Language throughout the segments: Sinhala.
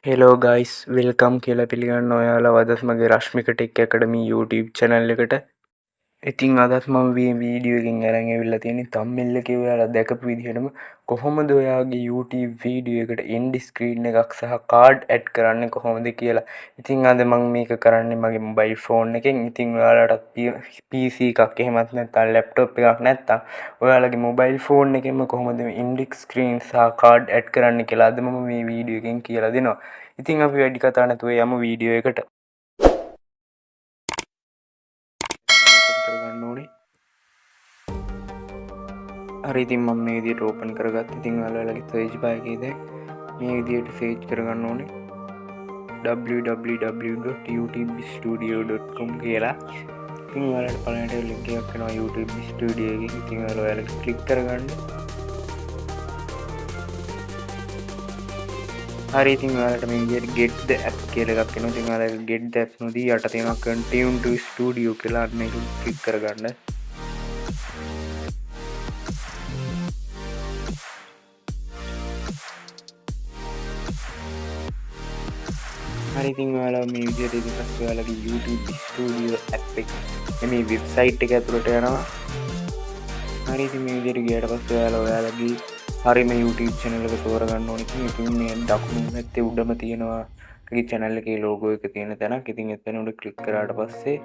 හෙලෝ ගයිස් වෙල්කම් කියලා පිළිගන්න ඔයාලා අදත් මගේ රශ්මික ටෙක් ඇකඩමි YouTube channel එකට. ඉතින් අදත් මම වීඩියෝ එකකින් අරන් ඇවිල්ලා තියෙන්නේ thumbnail එකේ ඔයාලා දැකපු විදිහටම කොහොමද ඔයාගේ YouTube වීඩියෝ එකට end screen එකක් සහ card add කරන්නේ කොහොමද කියලා. ඉතින් අද මම මේක කරන්නේ මගේ mobile phone එකෙන්. ඉතින් ඔයාලටත් PC එකක් එහෙමත් නැත්නම් laptop එකක් නැත්නම් ඔයාලගේ mobile phone එකෙන්ම කොහොමද end screen සහ card add කරන්නේ කියලා අද මම මේ වීඩියෝ එකෙන් කියලා දෙනවා. ඉතින් අපි වැඩි කතා නැතුව යමු වීඩියෝ එකට. කරගන්න ඕනේ. හරි ඉතින් මම මේ විදිහට ඕපන් කරගත්තා. ඉතින් ඔයාලගේ සර්ච් බාර් එකේ දැන් මේ විදිහට සර්ච් කරගන්න ඕනේ www.youtbestudio.com කියලා. ඉතින් ඔයාලට පළවෙනිට ලින්ක් එකක් එනවා YouTube Studio එකකින්. ඉතින් ඔයාලා ක්ලික් කරගන්න. හරි ඉතින් ඔයාලට මේ විදිහට get the app කියලා එකක් එනවා. ඉතින් ඔයාලා get the app නොදී යට තියෙනවා continue to studio කියලා අන්න ඒක ක්ලික් කරගන්න. හරි ඉතින් ඔයාලා මේ විදිහට ඊට පස්සේ ඔයාලගේ YouTube Studio app එක මේ වෙබ්සයිට් එක ඇතුළට යනවා. හරි ඉතින් මේ විදිහට ගියාට පස්සේ ඔයාලගේ හරිම YouTube channel එක තෝරගන්න ඕනේ. ඉතින් මේ දකුණු පැත්තේ උඩම තියෙනවා මේ channel එකේ logo එක තියෙන තැනක්. ඉතින් එතන උඩ ක්ලික් කරාට පස්සේ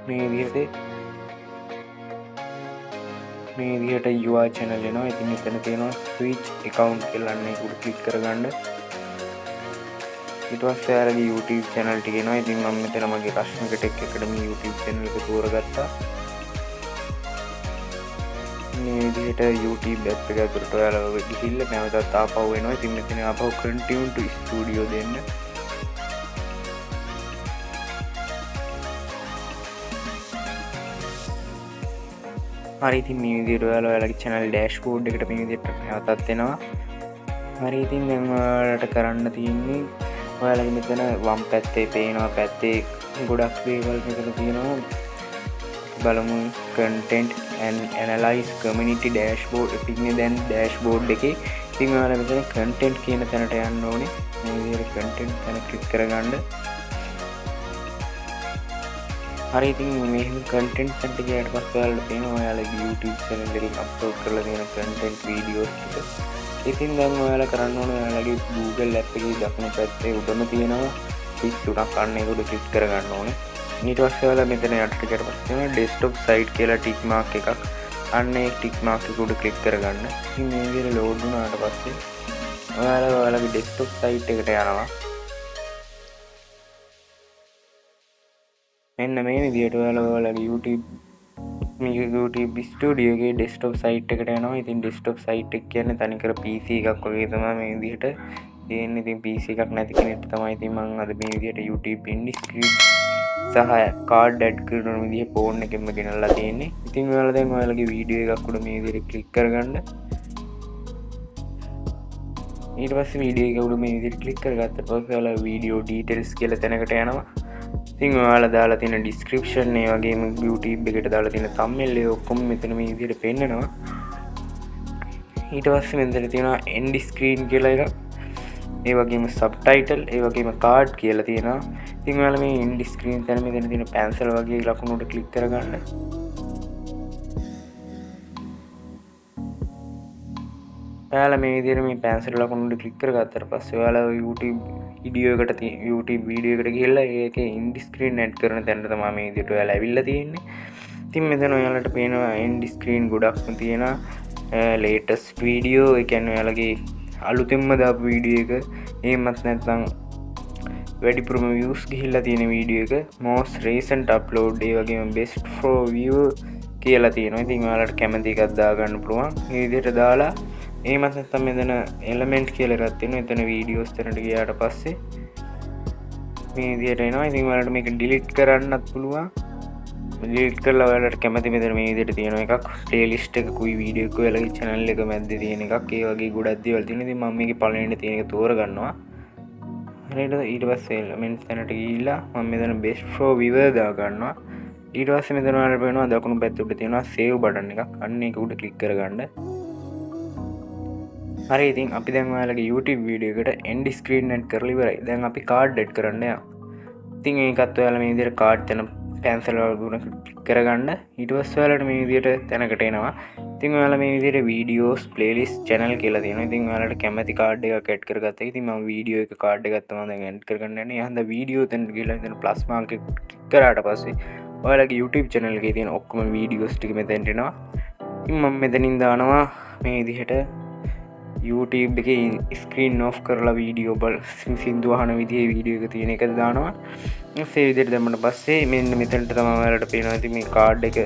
මේ විදිහට UI channel එනවා. ඉතින් එතන තියෙනවා switch account කියලා අන්න ඒක උඩ ක්ලික් කරගන්න. ඊට පස්සේ ඔයාලගේ YouTube channel ටික එනවා. ඉතින් මම මෙතන මගේ රශ්මික ටෙක් ඇකඩමි YouTube channel එක තෝරගත්තා. මේ විදිහට YouTube app එක ඇතුළට ඔයාලා ගිහිල්ලා නැවතත් ආපහු එනවා. ඉතින් මෙතන ආපහු continue to studio දෙන්න. හරි ඉතින් මේ විදිහට ඔයාලගේ channel dashboard එකට මේ විදිහට නැවතත් එනවා. හරි ඉතින් දැන් ඔයාලට කරන්න තියෙන්නේ ඔයාලගේ මෙතන වම් පැත්තේ පේනවා පැත්තේ ගොඩක් දේවල් මෙතන තියෙනවා. බලමු content and analyze community dashboard ඉතින් දැන් dashboard එකේ ඉතින් ඔයාලා මෙතන content කියන තැනට යන්න ඕනේ. මේ විදිහට content තැන ක්ලික් කරගන්න. හරි ඉතින් මේ content තැනට ගියාට පස්සේ ඔයාලට පේනවා ඔයාලගේ YouTube channel එකෙන් upload කරලා තියෙන content videos ටික. ඉතින් දැන් ඔයාලා කරන්න ඕනේ ඔයාලගේ Google app එකේ දකුණු පැත්තේ උඩම තියෙනවා ටික් තුනක් අන්න ඒක උඩ ක්ලික් කරගන්න ඕනේ. ඊට පස්සේ ඔයාලා මෙතන යටට ගියට පස්සේ desktop site කියලා ටික් මාක් එකක් අන්න ඒ ටික් මාක් එක උඩ ක්ලික් කරගන්න. ඉතින් මේ විදිහට load වුණාට පස්සේ ඔයාලගේ desktop site එකට යනවා. මෙන්න මේ විදිහට ඔයාලගේ YouTube Studio එකේ desktop site එකට යනවා. ඉතින් desktop site එක කියන්නේ තනිකර PC එකක් වගේ තමයි මේ විදිහට තියෙන්නේ. ඉතින් PC එකක් නැති කෙනෙක්ට තමයි ඉතින් මම අද මේ විදිහට YouTube end screen සහ card add කරන විදිහ phone එකෙන්ම ගෙනල්ලා තියෙන්නේ. ඉතින් ඔයාලා දැන් ඔයාලගේ වීඩියෝ එකක් උඩ මේ විදිහට ක්ලික් කරගන්න. ඊට පස්සේ වීඩියෝ එක උඩ මේ විදිහට ක්ලික් කරගත්තට පස්සේ ඔයාලා වීඩියෝ details කියලා තැනකට යනවා. ඉතින් ඔයාලා දාලා තියෙන description ඒ වගේම YouTube එකට දාලා තියෙන thumbnail එක ඔක්කොම මෙතන මේ විදිහට පෙන්නනවා. ඊට පස්සේ මෙතන තියෙනවා end screen කියලා එකක්. ඒ වගේම subtitle ඒ වගේම card කියලා තියෙනවා. ඉතින් ඔයාලා මේ end screen තැන මෙතන තියෙන pencil වගේ ලකුණු උඩ ක්ලික් කරගන්න. ඔයාලා මේ විදිහට මේ pencil ලකුණු උඩ ක්ලික් කරගත්තාට පස්සේ ඔයාලා YouTube වීඩියෝ එකට ගිහලා ඒකේ end screen add කරන තැනට තමයි මේ විදිහට ඔයාලා ඇවිල්ලා තියෙන්නේ. ඉතින් මෙතන ඔයාලට පේනවා end screen ගොඩක්ම තියෙනවා. latest video ඒ කියන්නේ ඔයාලගේ අලුතෙන්ම දාපු වීඩියෝ එක එහෙමත් නැත්නම් වැඩිපුරම views ගිහිල්ලා තියෙන වීඩියෝ එක most recent upload ඒ වගේම best for view කියලා තියෙනවා. ඉතින් ඔයාලට කැමති එකක් දාගන්න පුළුවන්. මේ විදිහට දාලා එහෙමත් නැත්නම් මෙතන element කියලා එකක් තියෙනවා. එතන videos තැනට ගියාට පස්සේ මේ විදිහට එනවා. ඉතින් ඔයාලට මේක delete කරන්නත් පුළුවන්. delete කරලා ඔයාලට කැමති මෙතන මේ විදිහට තියෙන එකක් playlist එක කුයි වීඩියෝ එක ඔයාලගේ channel එක මැද්දේ තියෙන එකක්. ඒ වගේ ගොඩක් දේවල් තියෙනවා. ඉතින් මම මේකේ පළවෙනිට තියෙන එක තෝරගන්නවා. හරියට ඊට පස්සේ element තැනට ගිහිල්ලා මම මෙතන best for viewer දා ගන්නවා. ඊට පස්සේ මෙතන ඔයාලට පේනවා දකුණු පැත්තේ උඩ තියෙනවා save button එකක්. අන්න ඒක උඩ click කරගන්න. හරි ඉතින් අපි දැන් ඔයාලගේ YouTube වීඩියෝ එකට end screen add කරලා ඉවරයි. දැන් අපි card add කරන්න යනවා. ඉතින් ඒකත් ඔයාලා මේ විදිහට card යන pencil වල දුන ක්ලික් කරගන්න. ඊට පස්සේ ඔයාලට මේ විදිහට තැනකට එනවා. ඉතින් ඔයාලා මේ විදිහට videos playlist channel කියලා තියෙනවා. ඉතින් ඔයාලට කැමති card එකක් add කරගත්තා. ඉතින් මම video එක card එකක් තමයි දැන් add කරගන්න යන්නේ. යහන්ද video තැනට ගිහලා ඉතින් plus mark එක ක්ලික් කරාට පස්සේ ඔයාලගේ YouTube channel එකේ තියෙන ඔක්කොම videos ටික මෙතෙන්ට එනවා. ඉතින් මම මෙතනින් දානවා මේ විදිහට YouTube එකේ screen off කරලා වීඩියෝ බල සින්දු අහන විදිහේ වීඩියෝ එක තියෙන එක දානවා. ඒ විදිහට දැම්මම පස්සේ මෙන්න මෙතනට තමයි ඔයාලට පේනවා. ඉතින් මේ කාඩ් එක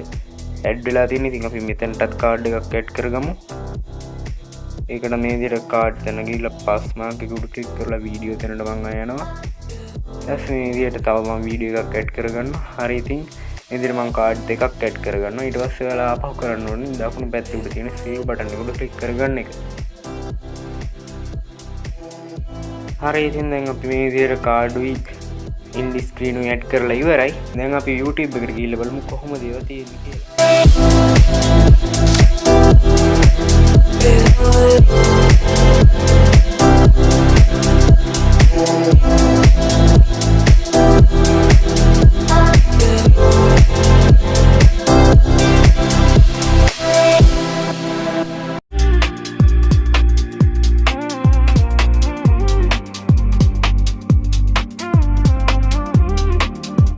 ඇඩ් වෙලා තියෙන. ඉතින් අපි මෙතනටත් කාඩ් එකක් ඇඩ් කරගමු. ඒකට මේ විදිහට කාඩ් තැන ගිහලා pass mark එක උඩ ක්ලික් කරලා වීඩියෝ තැනට මම යනවා. ඊට මේ විදිහට තව මම වීඩියෝ එකක් ඇඩ් කරගන්නවා. හරි ඉතින් මේ විදිහට මම කාඩ් දෙකක් ඇඩ් කරගන්නවා. ඊට පස්සේ ඔයාලා ආපහු කරන්න ඕනේ දකුණු පැත්තේ උඩ තියෙන save බටන් එක උඩ ක්ලික් කරගන්න එක. හරි ඉතින් දැන් අපි මේ විදිහට කාඩුයි end screen එක ඇඩ් කරලා ඉවරයි. දැන් අපි YouTube එකට ගිහිල්ලා බලමු කොහොමද ඒවා තියෙන්නේ කියලා.